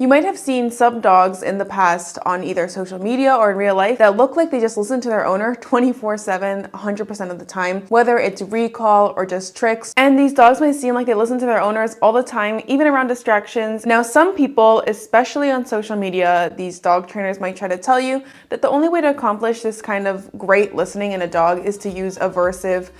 You might have seen some dogs in the past on either social media or in real life that look like they just listen to their owner 24/7, 100% of the time, whether it's recall or just tricks. And these dogs might seem like they listen to their owners all the time, even around distractions. Now, some people, especially on social media, these dog trainers might try to tell you that the only way to accomplish this kind of great listening in a dog is to use aversive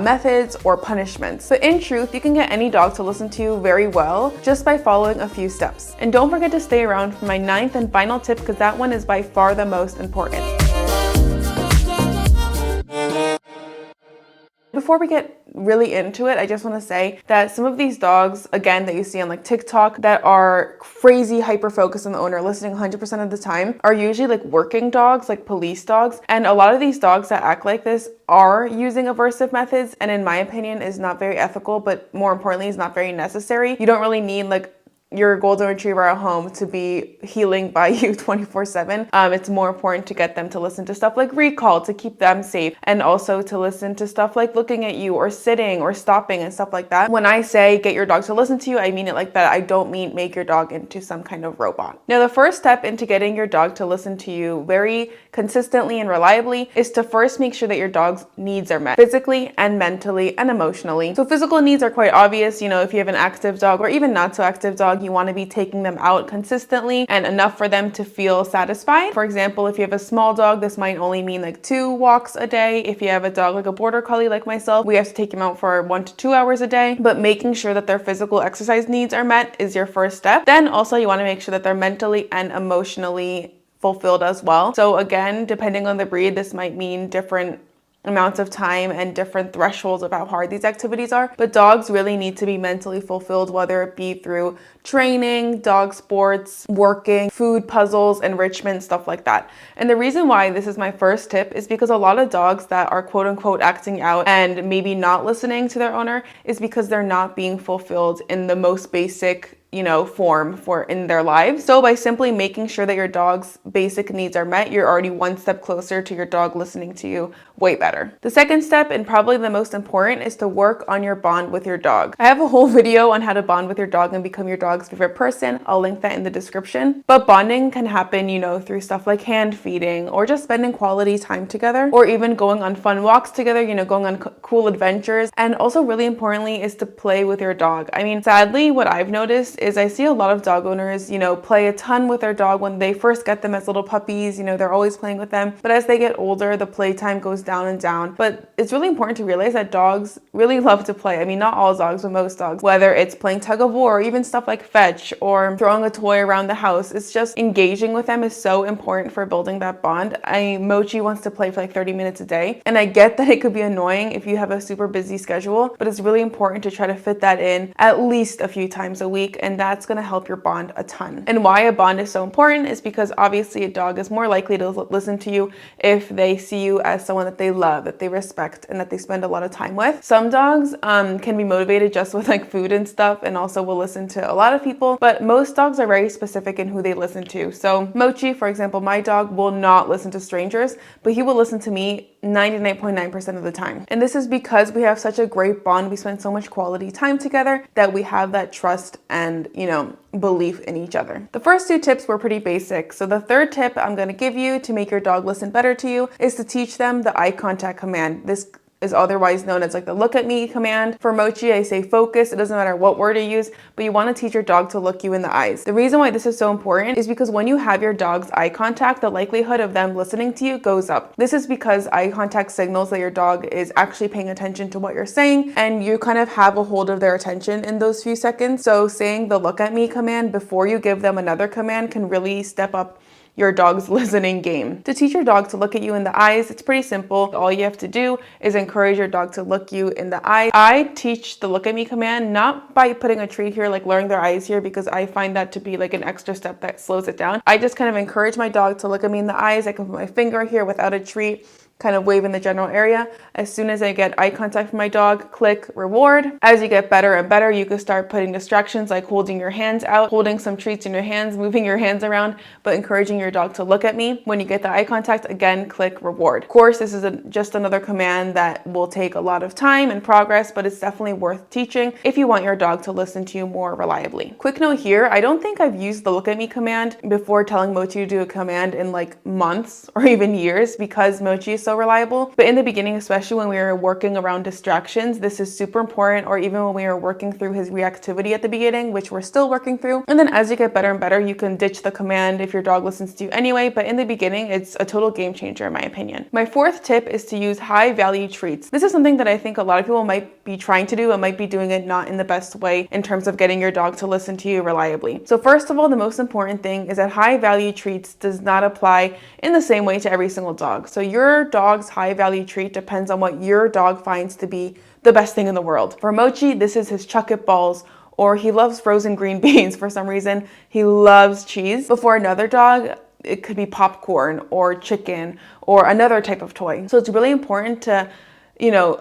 methods or punishments. But in truth, you can get any dog to listen to you very well just by following a few steps. And don't forget to stay around for my 9th and final tip, because that one is by far the most important. Before we get really into it, I just want to say that some of these dogs, again, that you see on like TikTok that are crazy hyper focused on the owner, listening 100% of the time, are usually like working dogs, like police dogs. And a lot of these dogs that act like this are using aversive methods, and in my opinion is not very ethical, but more importantly is not very necessary. You don't really need like your golden retriever at home to be healing by you 24/7. It's more important to get them to listen to stuff like recall to keep them safe, and also to listen to stuff like looking at you or sitting or stopping and stuff like that. When I say get your dog to listen to you, I mean it like that. I don't mean make your dog into some kind of robot. Now, the first step into getting your dog to listen to you very consistently and reliably is to first make sure that your dog's needs are met physically and mentally and emotionally. So physical needs are quite obvious. You know, if you have an active dog or even not so active dog, you want to be taking them out consistently and enough for them to feel satisfied. For example, if you have a small dog, this might only mean like 2 walks a day. If you have a dog like a border collie like myself, we have to take him out for 1 to 2 hours a day. But making sure that their physical exercise needs are met is your first step. Then also you want to make sure that they're mentally and emotionally fulfilled as well. So again, depending on the breed, this might mean different amounts of time and different thresholds of how hard these activities are, but dogs really need to be mentally fulfilled, whether it be through training, dog sports, working, food puzzles, enrichment, stuff like that. And the reason why this is my first tip is because a lot of dogs that are quote unquote acting out and maybe not listening to their owner is because they're not being fulfilled in the most basic form for in their lives. So by simply making sure that your dog's basic needs are met, you're already one step closer to your dog listening to you way better. The second step, and probably the most important, is to work on your bond with your dog. I have a whole video on how to bond with your dog and become your dog's favorite person. I'll link that in the description. But bonding can happen, through stuff like hand feeding or just spending quality time together, or even going on fun walks together, going on cool adventures. And also really importantly is to play with your dog. I mean, sadly, what I've noticed is I see a lot of dog owners, play a ton with their dog when they first get them as little puppies, they're always playing with them. But as they get older, the playtime goes down and down. But it's really important to realize that dogs really love to play. I mean, not all dogs, but most dogs, whether it's playing tug of war or even stuff like fetch or throwing a toy around the house, it's just engaging with them is so important for building that bond. Mochi wants to play for like 30 minutes a day. And I get that it could be annoying if you have a super busy schedule, but it's really important to try to fit that in at least a few times a week. And that's going to help your bond a ton. And why a bond is so important is because obviously a dog is more likely to listen to you if they see you as someone that they love, that they respect, and that they spend a lot of time with. Some dogs can be motivated just with like food and stuff, and also will listen to a lot of people, but most dogs are very specific in who they listen to. So Mochi, for example, my dog will not listen to strangers, but he will listen to me 99.9% of the time. And this is because we have such a great bond. We spend so much quality time together that we have that trust and, belief in each other. The first 2 tips were pretty basic. So the third tip I'm going to give you to make your dog listen better to you is to teach them the eye contact command. This is otherwise known as like the look at me command. For Mochi, I say focus. It doesn't matter what word you use, but you want to teach your dog to look you in the eyes. The reason why this is so important is because when you have your dog's eye contact, the likelihood of them listening to you goes up. This is because eye contact signals that your dog is actually paying attention to what you're saying, and you kind of have a hold of their attention in those few seconds. So saying the look at me command before you give them another command can really step up your dog's listening game. To teach your dog to look at you in the eyes, it's pretty simple. All you have to do is encourage your dog to look you in the eye. I teach the look at me command not by putting a treat here, like luring their eyes here, because I find that to be like an extra step that slows it down. I just kind of encourage my dog to look at me in the eyes. I can put my finger here without a treat, kind of wave in the general area. As soon as I get eye contact with my dog, click reward. As you get better and better, you can start putting distractions like holding your hands out, holding some treats in your hands, moving your hands around, but encouraging your dog to look at me. When you get the eye contact, again, click reward. Of course, this is just another command that will take a lot of time and progress, but it's definitely worth teaching if you want your dog to listen to you more reliably. Quick note here, I don't think I've used the look at me command before telling Mochi to do a command in like months or even years because Mochi is so reliable. But in the beginning, especially when we were working around distractions, this is super important, or even when we were working through his reactivity at the beginning, which we're still working through. And then as you get better and better, you can ditch the command if your dog listens to you anyway. But in the beginning, it's a total game changer in my opinion. My fourth tip is to use high value treats. This is something that I think a lot of people might be trying to do and might be doing it not in the best way in terms of getting your dog to listen to you reliably. So first of all, the most important thing is that high value treats does not apply in the same way to every single dog. So your dog's high value treat depends on what your dog finds to be the best thing in the world. For Mochi, this is his chuck it balls, or he loves frozen green beans for some reason. He loves cheese. But for another dog, it could be popcorn or chicken or another type of toy. So it's really important to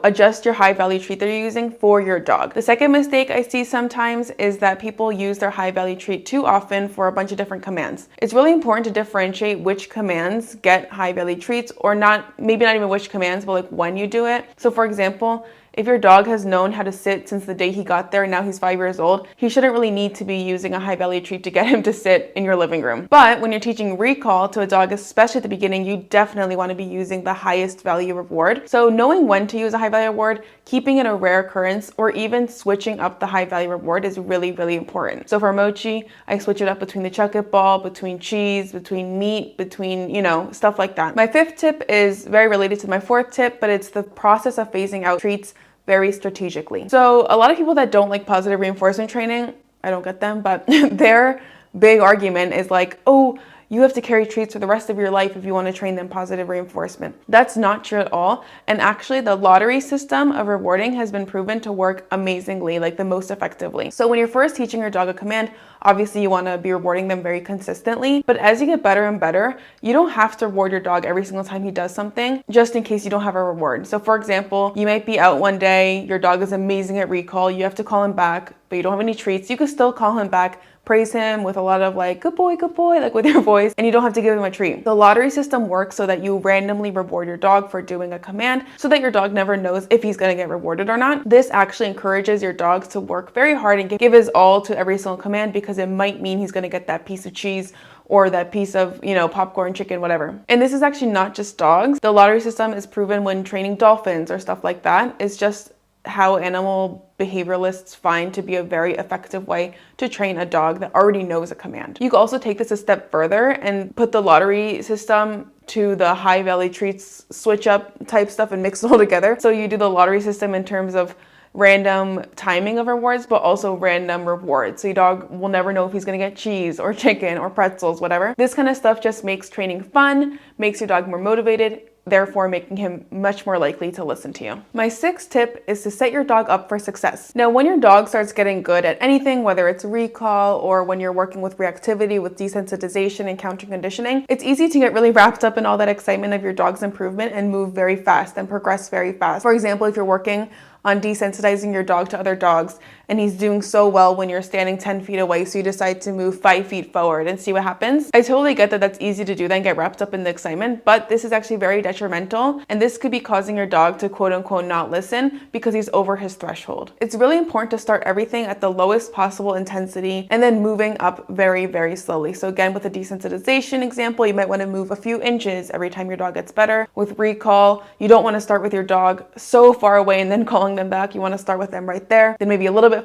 adjust your high value treat that you're using for your dog. The second mistake I see sometimes is that people use their high value treat too often for a bunch of different commands. It's really important to differentiate which commands get high value treats, or not, maybe not even which commands, but like when you do it. So for example, if your dog has known how to sit since the day he got there and now he's 5 years old, he shouldn't really need to be using a high value treat to get him to sit in your living room. But when you're teaching recall to a dog, especially at the beginning, you definitely want to be using the highest value reward. So knowing when to use a high value reward, keeping it a rare occurrence, or even switching up the high value reward is really, really important. So for Mochi, I switch it up between the chuck it ball, between cheese, between meat, between, stuff like that. My fifth tip is very related to my fourth tip, but it's the process of phasing out treats very strategically. So a lot of people that don't like positive reinforcement training, I don't get them, but their big argument is like, oh, you have to carry treats for the rest of your life if you want to train them positive reinforcement. That's not true at all. And actually the lottery system of rewarding has been proven to work amazingly, like the most effectively. So when you're first teaching your dog a command, obviously you want to be rewarding them very consistently. But as you get better and better, you don't have to reward your dog every single time he does something, just in case you don't have a reward. So for example, you might be out one day, your dog is amazing at recall, you have to call him back, but you don't have any treats. You can still call him back, praise him with a lot of like, good boy, like with your voice, and you don't have to give him a treat. The lottery system works so that you randomly reward your dog for doing a command so that your dog never knows if he's gonna get rewarded or not. This actually encourages your dog to work very hard and give his all to every single command, because it might mean he's gonna get that piece of cheese or that piece of, popcorn, chicken, whatever. And this is actually not just dogs. The lottery system is proven when training dolphins or stuff like that. It's just how animal behavioralists find to be a very effective way to train a dog that already knows a command. You can also take this a step further and put the lottery system to the high value treats switch up type stuff and mix it all together. So you do the lottery system in terms of random timing of rewards, but also random rewards. So your dog will never know if he's gonna get cheese or chicken or pretzels, whatever. This kind of stuff just makes training fun, makes your dog more motivated, therefore making him much more likely to listen to you. My sixth tip is to set your dog up for success. Now, when your dog starts getting good at anything, whether it's recall or when you're working with reactivity, with desensitization and counter conditioning, it's easy to get really wrapped up in all that excitement of your dog's improvement and move very fast and progress very fast. For example, if you're working on desensitizing your dog to other dogs and he's doing so well when you're standing 10 feet away, so you decide to move 5 feet forward and see what happens. I totally get that that's easy to do, then get wrapped up in the excitement, but this is actually very detrimental, and this could be causing your dog to quote unquote not listen because he's over his threshold. It's really important to start everything at the lowest possible intensity and then moving up very, very slowly. So again, with a desensitization example, you might want to move a few inches every time your dog gets better. With recall, you don't want to start with your dog so far away and then calling them back. You want to start with them right there, then maybe a little bit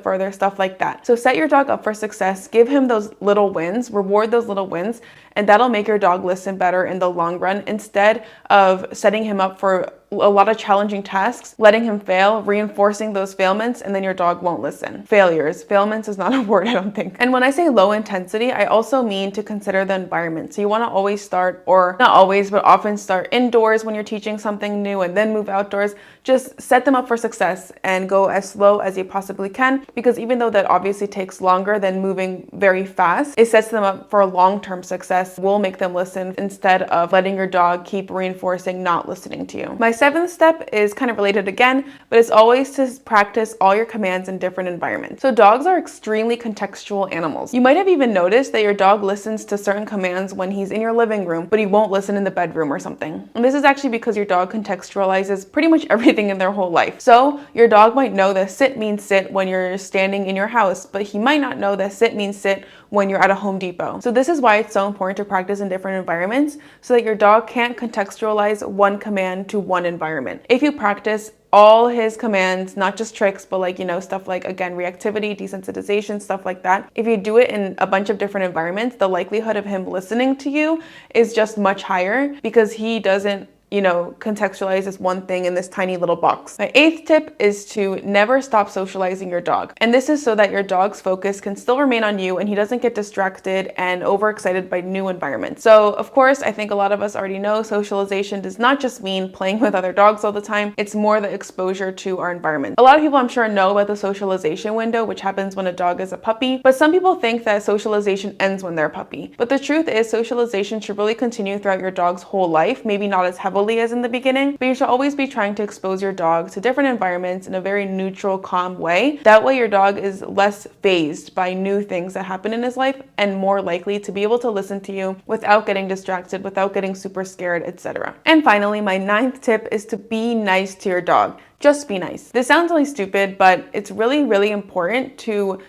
further, stuff like that. So set your dog up for success, give him those little wins, reward those little wins, and that'll make your dog listen better in the long run, instead of setting him up for a lot of challenging tasks, letting him fail, reinforcing those failments, and then your dog won't listen. Failments is not a word, I don't think. And when I say low intensity, I also mean to consider the environment. So you want to always start, or not always, but often start indoors when you're teaching something new and then move outdoors. Just set them up for success and go as slow as you possibly can, because even though that obviously takes longer than moving very fast, it sets them up for long-term success process will make them listen instead of letting your dog keep reinforcing not listening to you. My 7th step is kind of related again, but it's always to practice all your commands in different environments. So dogs are extremely contextual animals. You might have even noticed that your dog listens to certain commands when he's in your living room, but he won't listen in the bedroom or something. And this is actually because your dog contextualizes pretty much everything in their whole life. So your dog might know that sit means sit when you're standing in your house, but he might not know that sit means sit when you're at a Home Depot. So this is why it's so important to practice in different environments so that your dog can't contextualize one command to one environment. If you practice all his commands, not just tricks, but like, stuff like, again, reactivity, desensitization, stuff like that. If you do it in a bunch of different environments, the likelihood of him listening to you is just much higher because he doesn't contextualize this one thing in this tiny little box. My 8th tip is to never stop socializing your dog. And this is so that your dog's focus can still remain on you and he doesn't get distracted and overexcited by new environments. So of course, I think a lot of us already know socialization does not just mean playing with other dogs all the time. It's more the exposure to our environment. A lot of people I'm sure know about the socialization window, which happens when a dog is a puppy, but some people think that socialization ends when they're a puppy. But the truth is socialization should really continue throughout your dog's whole life, maybe not as heavily as in the beginning, but you should always be trying to expose your dog to different environments in a very neutral, calm way. That way your dog is less fazed by new things that happen in his life and more likely to be able to listen to you without getting distracted, without getting super scared, etc. And finally, my 9th tip is to be nice to your dog. Just be nice. This sounds really stupid, but it's really, really important to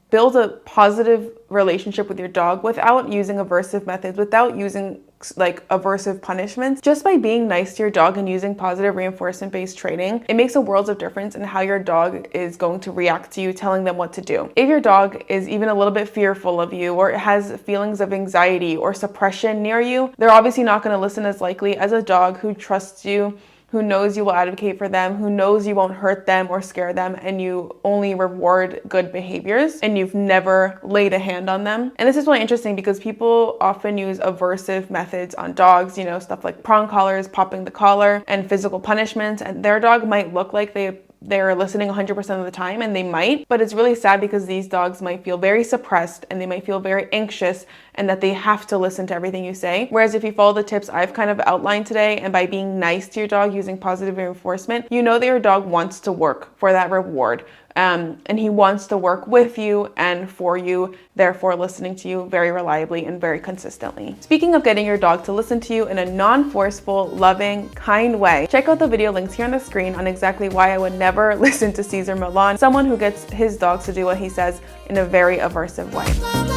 build a positive relationship with your dog without using aversive methods, without using like aversive punishments. Just by being nice to your dog and using positive reinforcement-based training, it makes a world of difference in how your dog is going to react to you telling them what to do. If your dog is even a little bit fearful of you or has feelings of anxiety or suppression near you, they're obviously not going to listen as likely as a dog who trusts you, who knows you will advocate for them, who knows you won't hurt them or scare them, and you only reward good behaviors, and you've never laid a hand on them. And this is really interesting because people often use aversive methods on dogs, stuff like prong collars, popping the collar, and physical punishments, and their dog might look like they're listening 100% of the time, and they might, but it's really sad because these dogs might feel very suppressed and they might feel very anxious and that they have to listen to everything you say. Whereas if you follow the tips I've kind of outlined today, and by being nice to your dog using positive reinforcement, you know that your dog wants to work for that reward. And he wants to work with you and for you, therefore listening to you very reliably and very consistently. Speaking of getting your dog to listen to you in a non-forceful, loving, kind way, check out the video links here on the screen on exactly why I would never listen to Cesar Millan, someone who gets his dogs to do what he says in a very aversive way.